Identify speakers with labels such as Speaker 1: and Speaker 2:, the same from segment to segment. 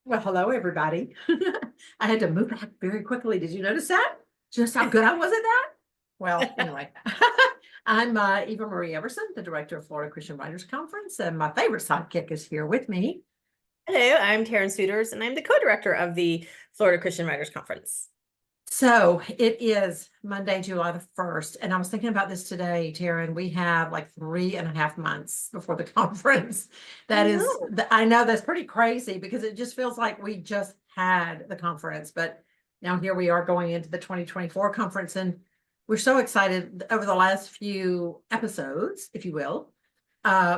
Speaker 1: Well, hello, everybody. I had to move back very quickly. Did you notice that? Just how good I was at that? Well, anyway, I'm Eva Marie Everson, the director of Florida Christian Writers Conference, and my favorite sidekick is here with me.
Speaker 2: Hello, I'm Taryn Souders, and I'm the co-director of the Florida Christian Writers Conference.
Speaker 1: So it is Monday, July the 1st, and I was thinking about this today, Taryn. We have like 3.5 months before the conference. I know that's pretty crazy because it just feels like we just had the conference, but now here we are going into the 2024 conference, and we're so excited. Over the last few episodes, if you will,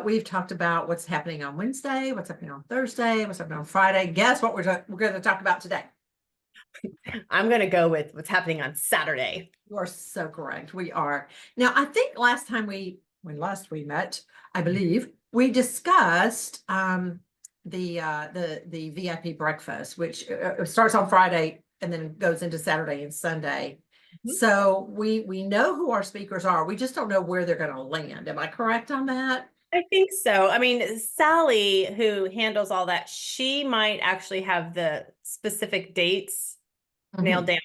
Speaker 1: we've talked about what's happening on Wednesday, what's happening on Thursday, what's happening on Friday. Guess what we're going to talk about today?
Speaker 2: I'm going to go with what's happening on Saturday.
Speaker 1: You are so correct. We are. Now, I think when last we met, I believe we discussed the VIP breakfast, which starts on Friday and then goes into Saturday and Sunday. So we know who our speakers are. We just don't know where they're going to land. Am I correct on that?
Speaker 2: I think so. I mean, Sally, who handles all that, she might actually have the specific dates nailed down,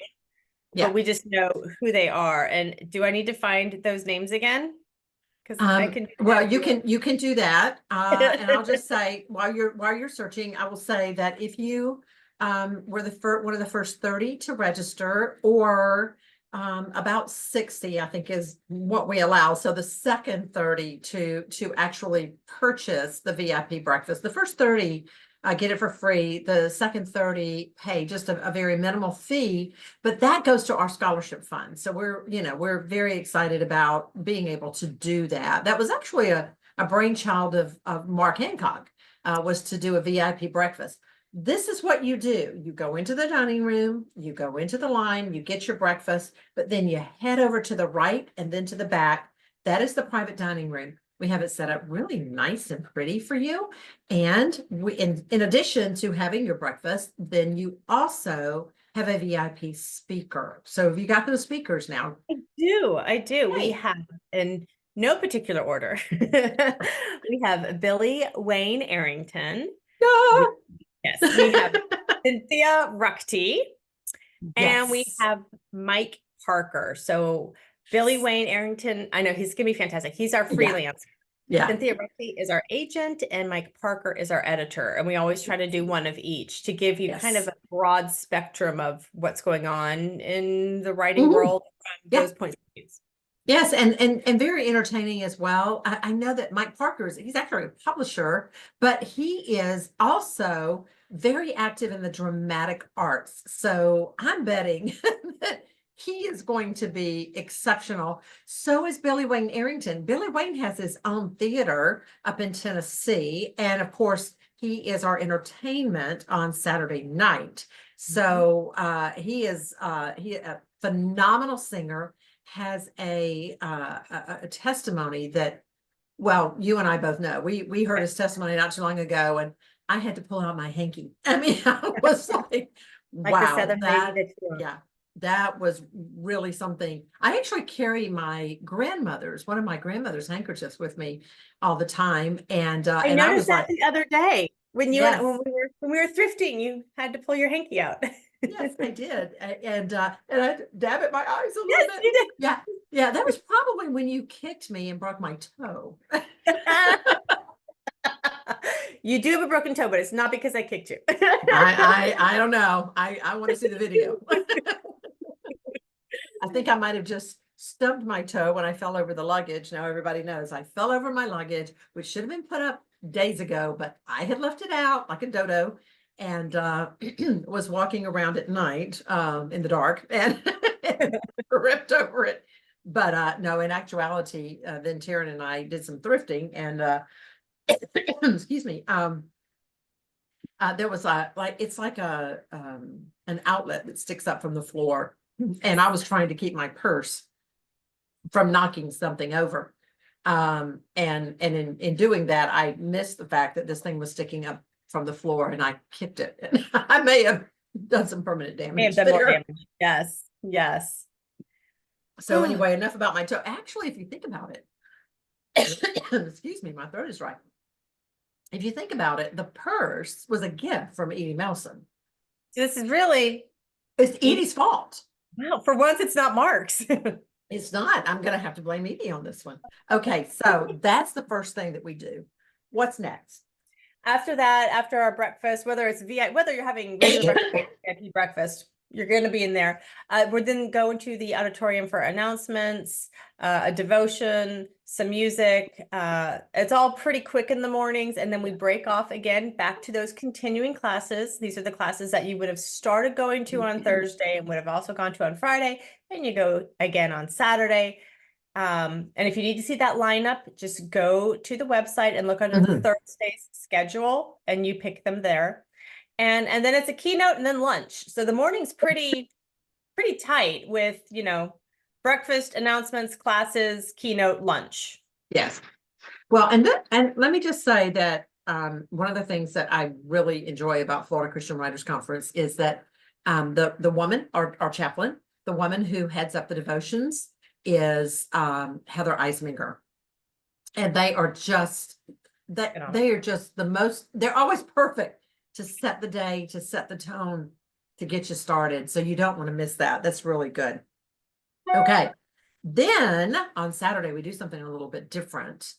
Speaker 1: Yeah.
Speaker 2: but we just know who they are. And do I need to find those names again? Because I can.
Speaker 1: Well, you can do that. And I'll just say while you're searching, I will say that if you were one of the first 30 to register, or about 60, I think is what we allow. So the second 30 to actually purchase the VIP breakfast. The first 30 get it for free. The second 30 pay just a very minimal fee, but that goes to our scholarship fund. So we're very excited about being able to do that. That was actually a brainchild of Mark Hancock, was to do a VIP breakfast. This is what you do. You go into the dining room, you go into the line, you get your breakfast, but then you head over to the right and then to the back. That is the private dining room. We have it set up really nice and pretty for you. And in addition to having your breakfast, then you also have a VIP speaker. So have you got those speakers now?
Speaker 2: I do. We have, in no particular order, we have Billy Wayne Arrington. Yes, we have Cynthia Ruckty, and we have Mike Parker. So Billy Wayne Arrington, I know he's going to be fantastic. He's our freelancer.
Speaker 1: Yeah.
Speaker 2: Cynthia Ruckty is our agent, and Mike Parker is our editor. And we always try to do one of each to give you kind of a broad spectrum of what's going on in the writing world from those points of view.
Speaker 1: Yes, and very entertaining as well. I know that Mike Parker he's actually a publisher, but he is also very active in the dramatic arts. So I'm betting that he is going to be exceptional. So is Billy Wayne Arrington. Billy Wayne has his own theater up in Tennessee, and of course, he is our entertainment on Saturday night. So he is a phenomenal singer. Has a testimony that, well, you and I both know. We heard his testimony not too long ago, and I had to pull out my hanky. I mean, I was like, wow, that was really something. I actually carry one of my grandmother's handkerchiefs with me all the time. And
Speaker 2: I noticed that the other day when when we were thrifting, you had to pull your hanky out.
Speaker 1: Yes, I did. And I dab at my eyes a little bit.
Speaker 2: You did.
Speaker 1: Yeah, that was probably when you kicked me and broke my toe.
Speaker 2: You do have a broken toe, but it's not because I kicked you.
Speaker 1: I don't know. I want to see the video. I think I might have just stubbed my toe when I fell over the luggage. Now everybody knows I fell over my luggage, which should have been put up days ago, but I had left it out like a dodo, and was walking around at night in the dark and ripped over it. But no, in actuality, then Taryn and I did some thrifting, and excuse me, there was it's like an outlet that sticks up from the floor, and I was trying to keep my purse from knocking something over. And in doing that, I missed the fact that this thing was sticking up from the floor, and I kicked it. And I may have done some permanent damage.
Speaker 2: May have done more damage. Yes.
Speaker 1: So anyway, enough about my toe. Actually, if you think about it, excuse me, my throat is dry. if you think about it, the purse was a gift from Edie Melson.
Speaker 2: This is really
Speaker 1: It's Edie's fault.
Speaker 2: wow. For once, it's not Mark's.
Speaker 1: It's not. I'm going to have to blame Edie on this one. Okay, so that's the first thing that we do. What's next?
Speaker 2: After that, after our breakfast, whether it's whether you're having regular breakfast or VIP breakfast, you're going to be in there. We're then going to the auditorium for announcements, a devotion, some music. It's all pretty quick in the mornings, and then we break off again back to those continuing classes. These are the classes that you would have started going to on Thursday and would have also gone to on Friday, and you go again on Saturday. And if you need to see that lineup, just go to the website and look under Thursday's schedule, and you pick them there. And then it's a keynote and then lunch. So the morning's pretty tight with, you know, breakfast, announcements, classes, keynote, lunch.
Speaker 1: Yes. Well, and let me just say that one of the things that I really enjoy about Florida Christian Writers Conference is that the woman, our chaplain, the woman who heads up the devotions is Heather Eisminger. And they are just the most, they're always perfect to set the day, to set the tone, to get you started. So you don't want to miss that. That's really good. Okay. Then on Saturday, we do something a little bit different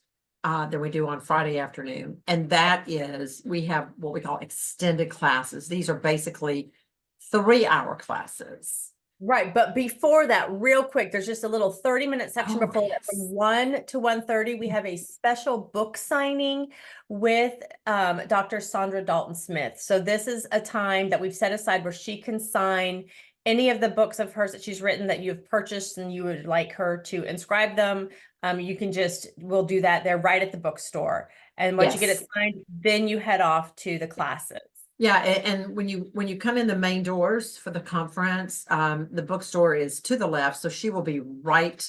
Speaker 1: than we do on Friday afternoon. And that is we have what we call extended classes. These are basically 3-hour classes.
Speaker 2: Right. But before that, real quick, there's just a little 30-minute section before that. From 1 to 1:30, we have a special book signing with Dr. Sandra Dalton Smith. So this is a time that we've set aside where she can sign any of the books of hers that she's written that you've purchased and you would like her to inscribe them. You can we'll do that there right at the bookstore. And once you get it signed, then you head off to the classes.
Speaker 1: Yeah, and when you come in the main doors for the conference, the bookstore is to the left, so she will be right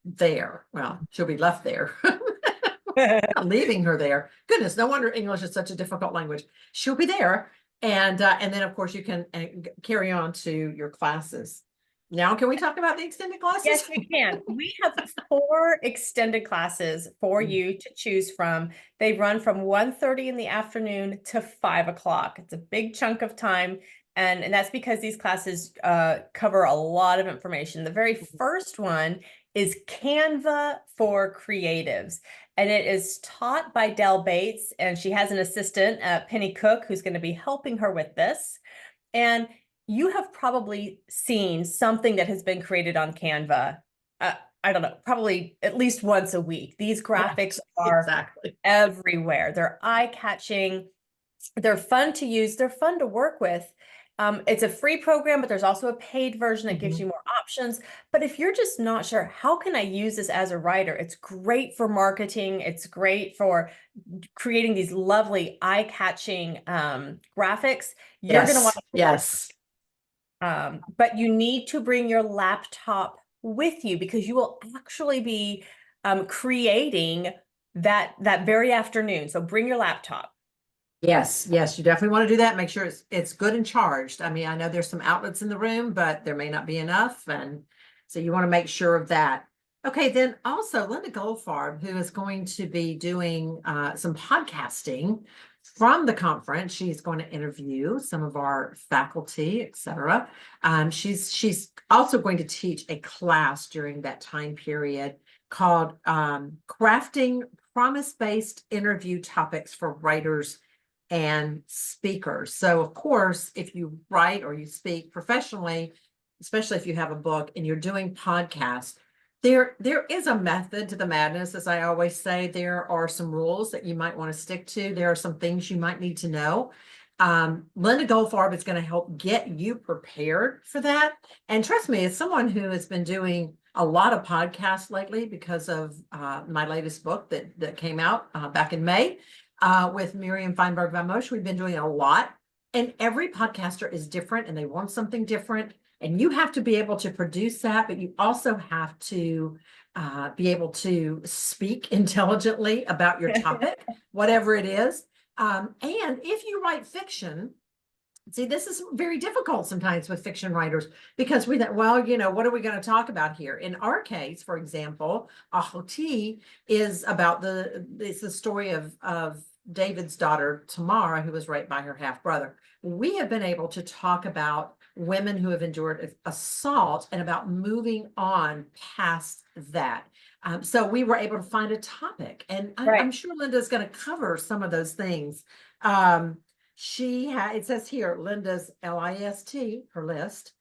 Speaker 1: there. Well, she'll be left there. Not leaving her there. Goodness, no wonder English is such a difficult language. She'll be there, and then of course you can carry on to your classes. Now, can we talk about the extended classes?
Speaker 2: Yes, we can. We have 4 extended classes for you to choose from. They run from 1:30 in the afternoon to 5 o'clock. It's a big chunk of time. And that's because these classes cover a lot of information. The very first one is Canva for Creatives. And it is taught by Del Bates. And she has an assistant, Penny Cook, who's going to be helping her with this. And you have probably seen something that has been created on Canva. I don't know, probably at least once a week. These graphics are everywhere. They're eye-catching. They're fun to use. They're fun to work with. It's a free program, but there's also a paid version that gives you more options. But if you're just not sure, how can I use this as a writer? It's great for marketing. It's great for creating these lovely eye-catching graphics. You're going to want to.
Speaker 1: Yes.
Speaker 2: But you need to bring your laptop with you because you will actually be creating that very afternoon. So bring your laptop.
Speaker 1: Yes, you definitely want to do that. Make sure it's good and charged. I mean, I know there's some outlets in the room, but there may not be enough. And so you want to make sure of that. Okay, then also Linda Goldfarb, who is going to be doing some podcasting from the conference. She's going to interview some of our faculty, etc. She's also going to teach a class during that time period called Crafting Promise-Based Interview Topics for Writers and Speakers. So of course, if you write or you speak professionally, especially if you have a book and you're doing podcasts, there is a method to the madness. As I always say, there are some rules that you might want to stick to. There are some things you might need to know. Linda Goldfarb is going to help get you prepared for that. And trust me, as someone who has been doing a lot of podcasts lately because of my latest book that came out back in May with Miriam Feinberg Van Mosch, we've been doing a lot. And every podcaster is different and they want something different. And you have to be able to produce that, but you also have to be able to speak intelligently about your topic, whatever it is. And if you write fiction, see, this is very difficult sometimes with fiction writers because we think, well, you know, what are we going to talk about here? In our case, for example, Ahoti is about it's the story of David's daughter, Tamara, who was raped by her half brother. We have been able to talk about women who have endured assault and about moving on past that. So we were able to find a topic, and I'm sure Linda's going to cover some of those things. It says here, Linda's LIST, her list,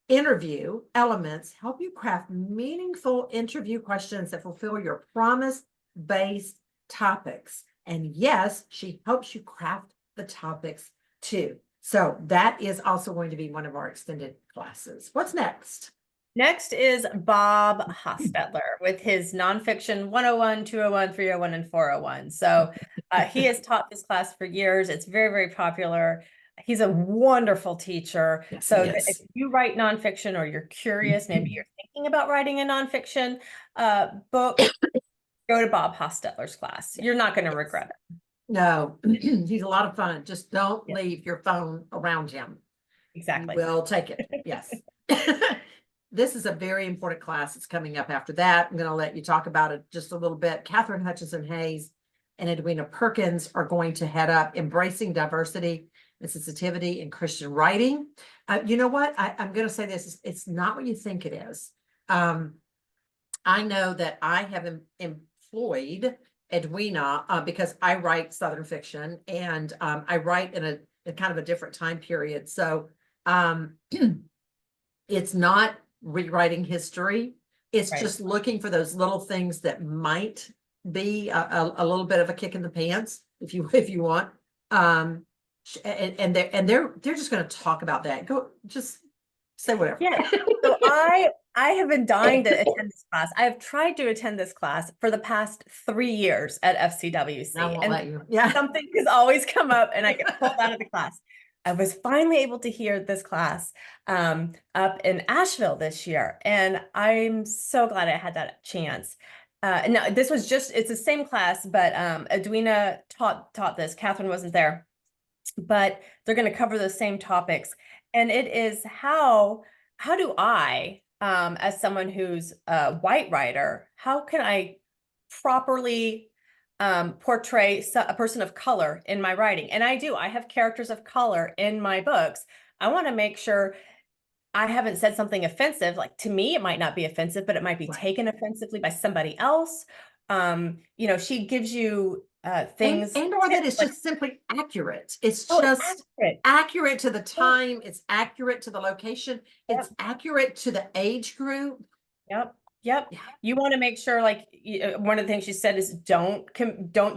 Speaker 1: interview elements help you craft meaningful interview questions that fulfill your promise-based topics. And yes, she helps you craft the topics too. So that is also going to be one of our extended classes. What's next?
Speaker 2: Next is Bob Hostetler with his nonfiction 101, 201, 301, and 401. So he has taught this class for years. It's very, very popular. He's a wonderful teacher.
Speaker 1: Yes,
Speaker 2: so if you write nonfiction or you're curious, maybe you're thinking about writing a nonfiction book, go to Bob Hostetler's class. You're not going to regret it.
Speaker 1: No, he's a lot of fun. Just don't leave your phone around him.
Speaker 2: Exactly.
Speaker 1: We'll take it. Yes. This is a very important class. It's coming up after that. I'm going to let you talk about it just a little bit. Catherine Hutchinson-Hayes and Edwina Perkins are going to head up Embracing Diversity and Sensitivity in Christian Writing. You know what? I'm going to say this. It's not what you think it is. I know that I have employed Edwina because I write Southern fiction, and I write in a kind of a different time period. So it's not rewriting history. It's just looking for those little things that might be a little bit of a kick in the pants, if you want. And they're just going to talk about that. Go, just say whatever.
Speaker 2: Yeah. So I have been dying to attend this class. I have tried to attend this class for the past 3 years at FCWC.
Speaker 1: I won't
Speaker 2: and
Speaker 1: let you. Yeah.
Speaker 2: Something has always come up and I get pulled out of the class. I was finally able to hear this class up in Asheville this year. And I'm so glad I had that chance. No, this was it's the same class, but Edwina taught this. Catherine wasn't there, but they're going to cover the same topics. And it is how do I, as someone who's a white writer, how can I properly portray a person of color in my writing? And I have characters of color in my books. I want to make sure I haven't said something offensive. Like, to me, it might not be offensive, but it might be taken offensively by somebody else. She gives you things
Speaker 1: or that it's just simply accurate. It's just accurate to the time. It's accurate to the location. It's accurate to the age group.
Speaker 2: Yep. You want to make sure, like, one of the things she said is don't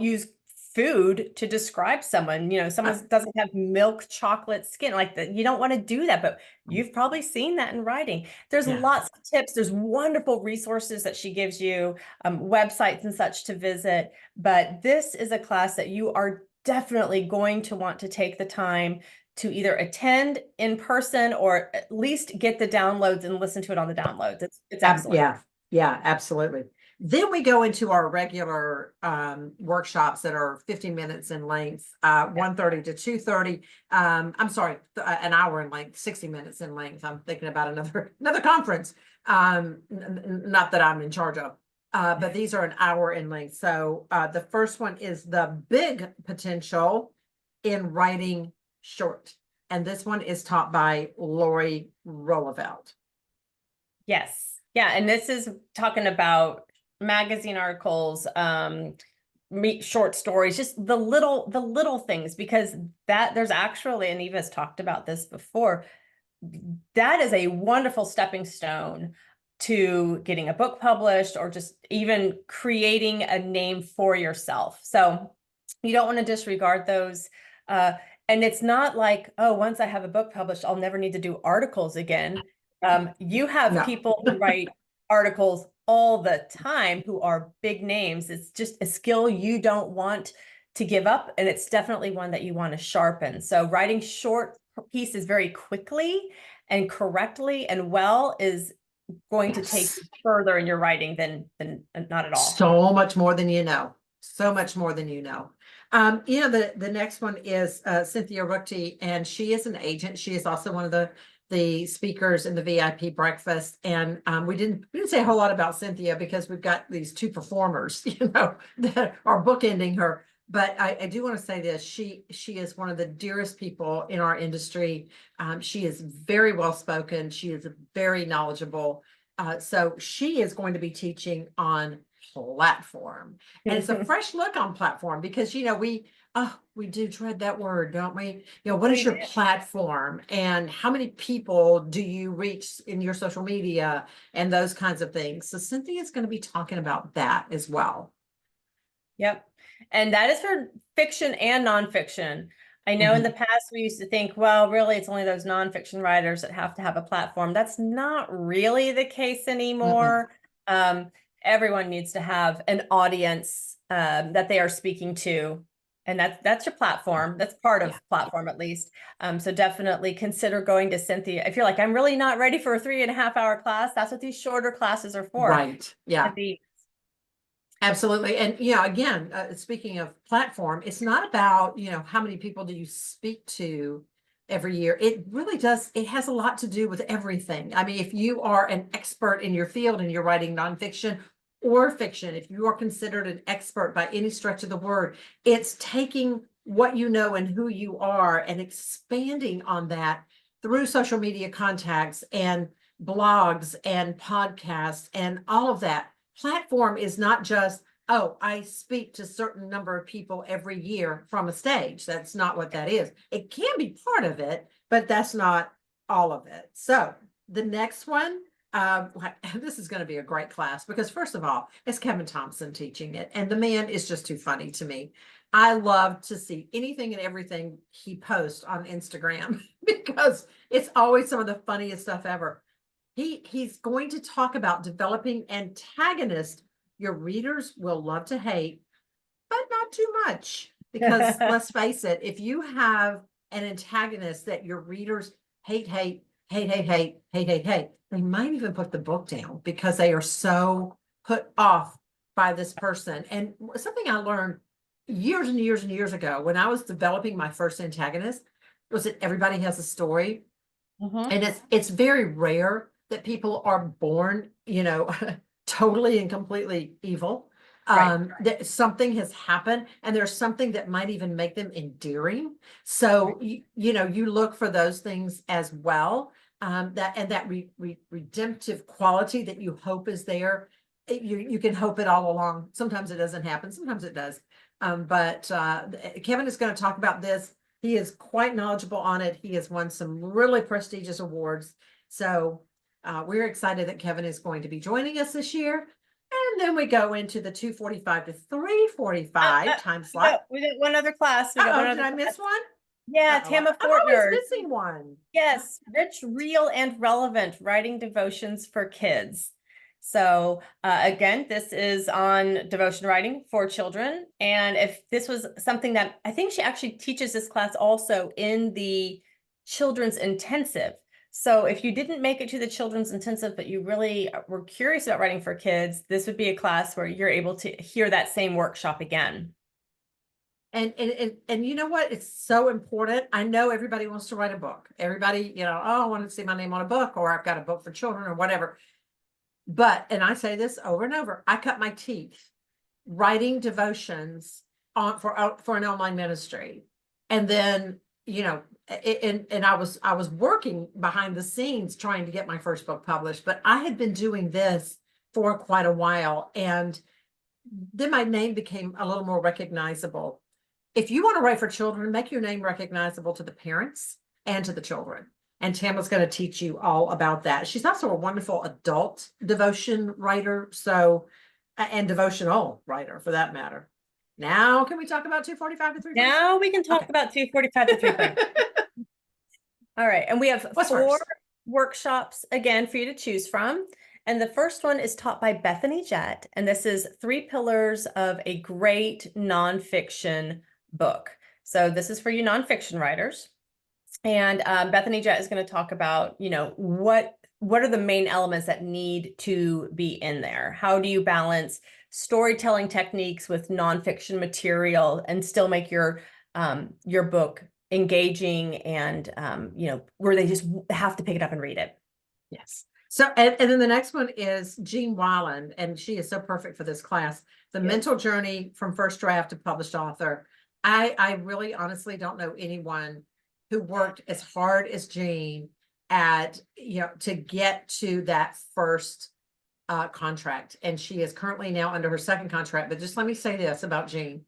Speaker 2: use food to describe someone. Someone doesn't have milk chocolate skin, like that. You don't want to do that, but you've probably seen that in writing. There's lots of tips. There's wonderful resources that she gives you, websites and such to visit. But this is a class that you are definitely going to want to take the time to either attend in person or at least get the downloads and listen to it on the downloads. It's excellent.
Speaker 1: Yeah, absolutely. Then we go into our regular workshops that are 50 minutes in length, 1:30 to 2:30. I'm sorry, an hour in length, 60 minutes in length. I'm thinking about another conference. Not that I'm in charge of, but these are an hour in length. So the first one is the big potential in writing short. And this one is taught by Lori Rolleveld.
Speaker 2: Yes. Yeah. And this is talking about magazine articles, short stories, just the little things, because there's actually, and Eva's talked about this before, that is a wonderful stepping stone to getting a book published or just even creating a name for yourself. So you don't want to disregard those. And it's not like, oh, once I have a book published, I'll never need to do articles again. You have people who write articles all the time who are big names. It's just a skill you don't want to give up. And it's definitely one that you want to sharpen. So writing short pieces very quickly and correctly and well is going to take you further in your writing than not at all.
Speaker 1: So much more than you know. So much more than you know. The next one is Cynthia Ruchti, and she is an agent. She is also one of the speakers in the VIP breakfast. And we didn't say a whole lot about Cynthia because we've got these two performers, that are bookending her. But I do want to say this, she is one of the dearest people in our industry. She is very well spoken. She is very knowledgeable. So she is going to be teaching on platform, and it's a fresh look on platform because, we do dread that word, don't we? What is
Speaker 2: We
Speaker 1: your
Speaker 2: do.
Speaker 1: platform and how many people do you reach in your social media and those kinds of things? So Cynthia is going to be talking about that as well.
Speaker 2: Yep. And that is for fiction and nonfiction. I know in the past we used to think, well, really, it's only those nonfiction writers that have to have a platform. That's not really the case anymore. Everyone needs to have an audience that they are speaking to. And that's your platform. That's part of platform, at least. So definitely consider going to Cynthia. If you're like, I'm really not ready for a 3.5-hour class, that's what these shorter classes are for.
Speaker 1: Right. Yeah. Absolutely. And again, speaking of platform, it's not about, how many people do you speak to every year. It really does. It has a lot to do with everything. I mean, if you are an expert in your field and you're writing nonfiction or fiction, if you are considered an expert by any stretch of the word, it's taking what you know and who you are and expanding on that through social media contacts and blogs and podcasts and all of that. Platform is not just, oh, I speak to a certain number of people every year from a stage. That's not what that is. It can be part of it, but that's not all of it. So the next one, this is going to be a great class because, first of all, it's Kevin Thompson teaching it, and the man is just too funny to me. I love to see anything and everything he posts on Instagram because it's always some of the funniest stuff ever. He's going to talk about developing antagonists your readers will love to hate, but not too much. Because let's face it, if you have an antagonist that your readers hate, they might even put the book down because they are so put off by this person. And something I learned years and years and years ago when I was developing my first antagonist was that everybody has a story. And it's very rare that people are born, totally and completely evil. That something has happened and there's something that might even make them endearing. So, you look for those things as well. That redemptive quality that you hope is there. You can hope it all along. Sometimes it doesn't happen. Sometimes it does. But Kevin is going to talk about this. He is quite knowledgeable on it. He has won some really prestigious awards. So we're excited that Kevin is going to be joining us this year. And then we go into the 2:45 to 3:45 time slot.
Speaker 2: We got one other class.
Speaker 1: Did I miss one?
Speaker 2: Yeah, Tama
Speaker 1: I'm
Speaker 2: Fortner.
Speaker 1: always missing one.
Speaker 2: Yes, rich, real, and relevant writing devotions for kids. So again, this is on devotion writing for children. And if this was something that I think she actually teaches this class also in the children's intensive. So if you didn't make it to the children's intensive, but you really were curious about writing for kids, this would be a class where you're able to hear that same workshop again.
Speaker 1: And you know what? It's so important. I know everybody wants to write a book. Everybody, oh, I want to see my name on a book, or I've got a book for children or whatever. But, and I say this over and over, I cut my teeth writing devotions for an online ministry. And then, and I was working behind the scenes trying to get my first book published, but I had been doing this for quite a while. And then my name became a little more recognizable. If you want to write for children, make your name recognizable to the parents and to the children. And Tama's going to teach you all about that. She's also a wonderful adult devotion writer, and devotional writer for that matter. Now, can we talk about 2:45 to 3:45?
Speaker 2: Now we can talk about 2:45 to 3:45. All right, and we have four workshops again for you to choose from. And the first one is taught by Bethany Jett, and this is 3 pillars of a great nonfiction book. So this is for you nonfiction writers. And Bethany Jett is going to talk about, what are the main elements that need to be in there? How do you balance storytelling techniques with nonfiction material and still make your book engaging and, where they just have to pick it up and read it?
Speaker 1: Yes. So, and then the next one is Jean Weiland, and she is so perfect for this class. The mental journey from first draft to published author. I really honestly don't know anyone who worked as hard as Jean at, to get to that first contract. And she is currently now under her second contract. But just let me say this about Jean.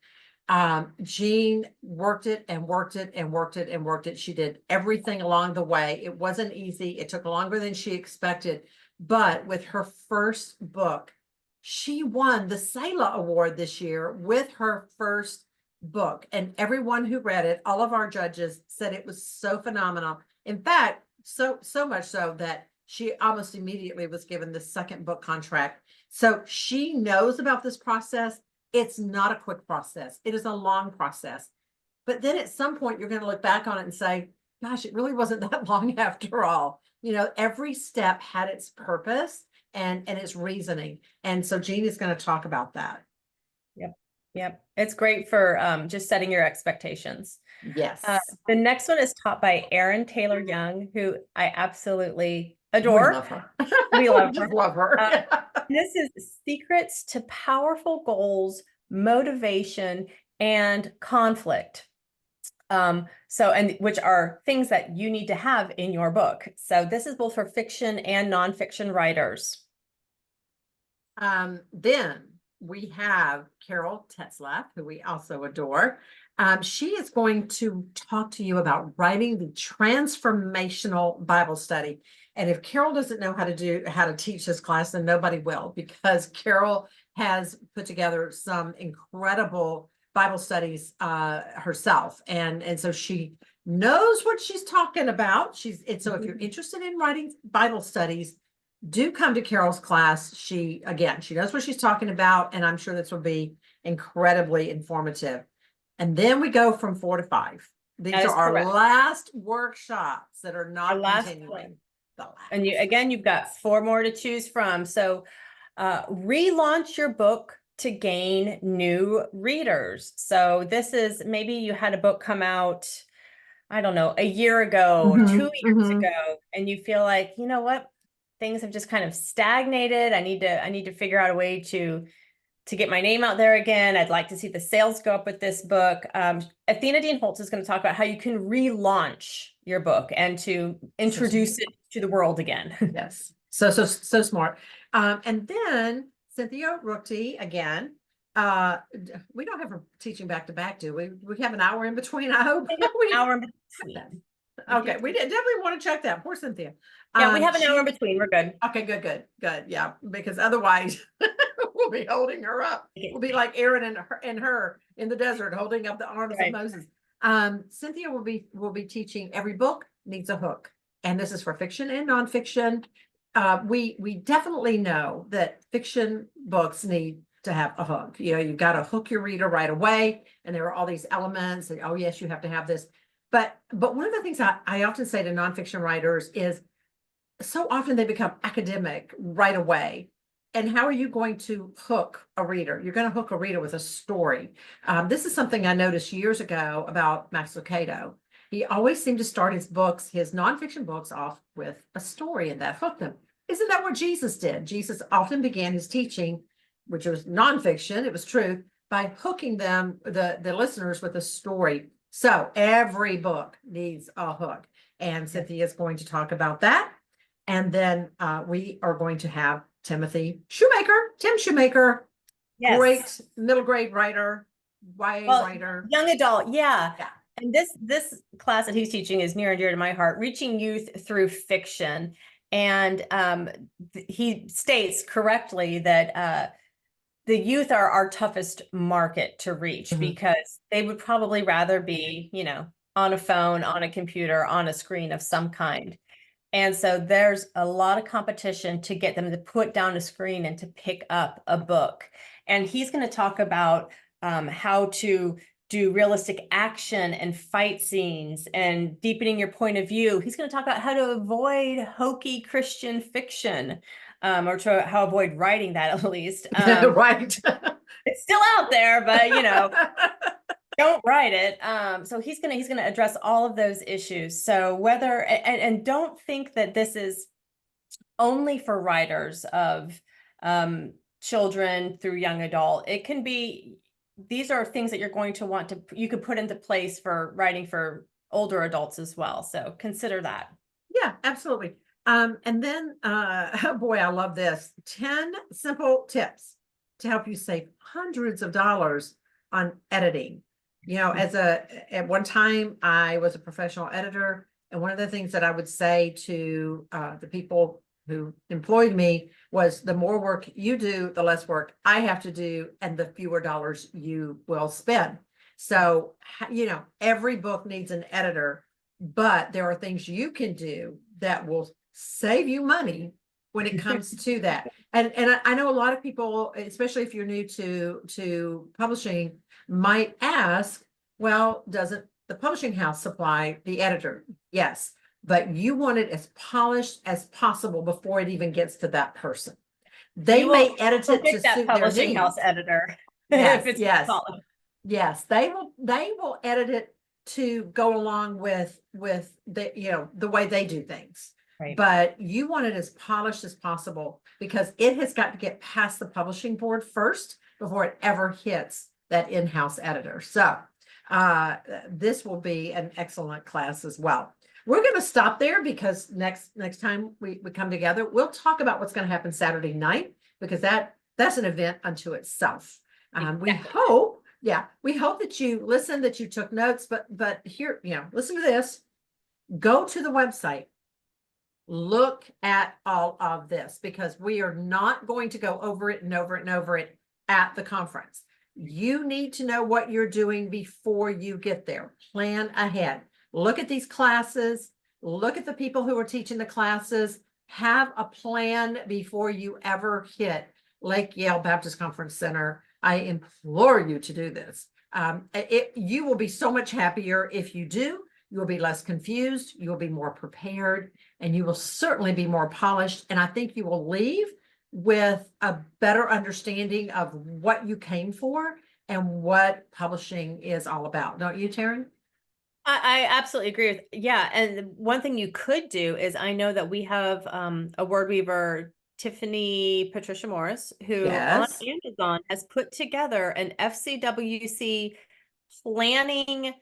Speaker 1: Jean worked it and worked it and worked it and worked it. She did everything along the way. It wasn't easy. It took longer than she expected. But with her first book, she won the Selah Award this year with her first book. And everyone who read it, all of our judges said it was so phenomenal. In fact, so much so that she almost immediately was given the second book contract. So she knows about this process. It's not a quick process. It is a long process. But then at some point, you're going to look back on it and say, gosh, it really wasn't that long after all. Every step had its purpose and its reasoning. And so Jean is going to talk about that.
Speaker 2: Yep. It's great for just setting your expectations.
Speaker 1: Yes.
Speaker 2: The next one is taught by Erin Taylor Young, who I absolutely adore.
Speaker 1: We love her.
Speaker 2: We love
Speaker 1: just
Speaker 2: her.
Speaker 1: love her.
Speaker 2: This is Secrets to Powerful Goals, Motivation, and Conflict. Which are things that you need to have in your book. So this is both for fiction and nonfiction writers.
Speaker 1: Then we have Carol Tetzlaff, who we also adore. She is going to talk to you about writing the transformational Bible study. And if Carol doesn't know how to teach this class, then nobody will, because Carol has put together some incredible Bible studies herself. And so she knows what she's talking about. So if you're interested in writing Bible studies, do come to Carol's class. She knows what she's talking about, and I'm sure this will be incredibly informative. And then we go from 4 to 5. These are our last workshops that are not continuing.
Speaker 2: And you've got 4 more to choose from. So relaunch your book to gain new readers. So this is, maybe you had a book come out, I don't know, a year ago, 2 years ago, and you feel like, you know what, things have just kind of stagnated. I need to figure out a way to get my name out there again. I'd like to see the sales go up with this book. Athena Dean Holtz is going to talk about how you can relaunch your book and to introduce it to the world again.
Speaker 1: Yes. So smart. And then Cynthia Rookty again. We don't have her teaching back to back, do we? We have an hour in between, I hope.
Speaker 2: An hour in between.
Speaker 1: Okay, we definitely want to check that. Poor Cynthia.
Speaker 2: Yeah, we have an hour in between. We're good.
Speaker 1: Okay, good. Yeah, because otherwise we'll be holding her up. We'll be like Aaron and her in the desert holding up the arms of Moses. Cynthia will be teaching Every Book Needs a Hook. And this is for fiction and nonfiction. We definitely know that fiction books need to have a hook. You've got to hook your reader right away. And there are all these elements and, oh yes, you have to have this. But one of the things I often say to nonfiction writers is, so often they become academic right away. And how are you going to hook a reader? You're going to hook a reader with a story. This is something I noticed years ago about Max Lucado. He always seemed to start his nonfiction books off with a story, and that hooked them. Isn't that what Jesus did? Jesus often began his teaching, which was nonfiction, it was truth, by hooking them, the listeners, with a story. So every book needs a hook. And Cynthia is going to talk about that. And then we are going to have Tim Shoemaker, great middle grade writer, YA writer.
Speaker 2: Young adult, yeah. And this class that he's teaching is near and dear to my heart, reaching youth through fiction. And he states correctly that the youth are our toughest market to reach because they would probably rather be, on a phone, on a computer, on a screen of some kind. And so there's a lot of competition to get them to put down a screen and to pick up a book. And he's going to talk about how to do realistic action and fight scenes and deepening your point of view. He's going to talk about how to avoid hokey Christian fiction, or how to avoid writing that, at least.
Speaker 1: Right.
Speaker 2: It's still out there, but don't write it. So he's gonna address all of those issues. So whether and don't think that this is only for writers of children through young adult. It can be these are things that you're going to want to, you could put into place for writing for older adults as well. So consider that.
Speaker 1: Yeah, absolutely. And then, oh boy, I love this. 10 simple tips to help you save hundreds of dollars on editing. You know, at one time I was a professional editor, and one of the things that I would say to the people who employed me was, the more work you do, the less work I have to do, and the fewer dollars you will spend. So, you know, every book needs an editor, but there are things you can do that will save you money when it comes to that. And I know a lot of people, especially if you're new to publishing, might ask, well, doesn't the publishing house supply the editor? Yes, but you want it as polished as possible before it even gets to that person. They may edit it to
Speaker 2: that
Speaker 1: suit their
Speaker 2: publishing house
Speaker 1: needs.
Speaker 2: editor.
Speaker 1: Yes,
Speaker 2: If it's
Speaker 1: yes.
Speaker 2: polished.
Speaker 1: Yes, they will edit it to go along with the, you know, the way they do things.
Speaker 2: Right.
Speaker 1: But you want it as polished as possible, because it has got to get past the publishing board first before it ever hits that in-house editor. So this will be an excellent class as well. We're going to stop there, because next time we come together, we'll talk about what's going to happen Saturday night, because that's an event unto itself. We hope, yeah, we hope that you listened, that you took notes, but here, you know, listen to this. Go to the website. Look at all of this, because we are not going to go over it and over it and over it at the conference. You need to know what you're doing before you get there. Plan ahead. Look at these classes. Look at the people who are teaching the classes. Have a plan before you ever hit Lake Yale Baptist Conference Center. I implore you to do this. You will be so much happier if you do. You will be less confused. You will be more prepared, and you will certainly be more polished. And I think you will leave with a better understanding of what you came for and what publishing is all about. Don't you, Taryn?
Speaker 2: I absolutely agree with, yeah. And one thing you could do is, I know that we have a word weaver, Tiffany Patricia Morris, who on
Speaker 1: Yes.
Speaker 2: Amazon has put together an FCWC planning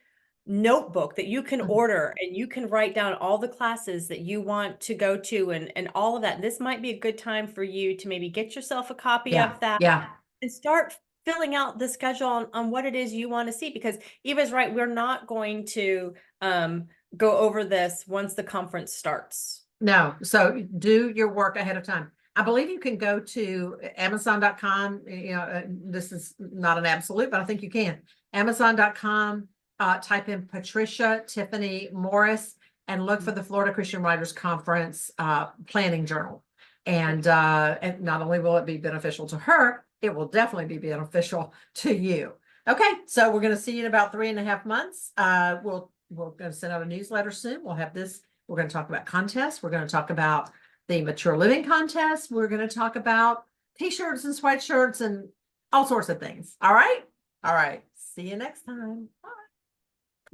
Speaker 2: notebook that you can order, and you can write down all the classes that you want to go to, and all of that. This might be a good time for you to maybe get yourself a copy of that, and start filling out the schedule on what it is you want to see, because Eva's right. We're not going to go over this once the conference starts.
Speaker 1: No. So do your work ahead of time. I believe you can go to Amazon.com. You know, this is not an absolute, but I think you can. Amazon.com, type in Patricia Tiffany Morris and look for the Florida Christian Writers Conference planning journal. And not only will it be beneficial to her, it will definitely be beneficial to you. Okay, so we're going to see you in about 3.5 months. We're going to send out a newsletter soon. We'll have this. We're going to talk about contests. We're going to talk about the mature living contest. We're going to talk about t-shirts and sweatshirts and all sorts of things. All right. All right. See you next time. Bye.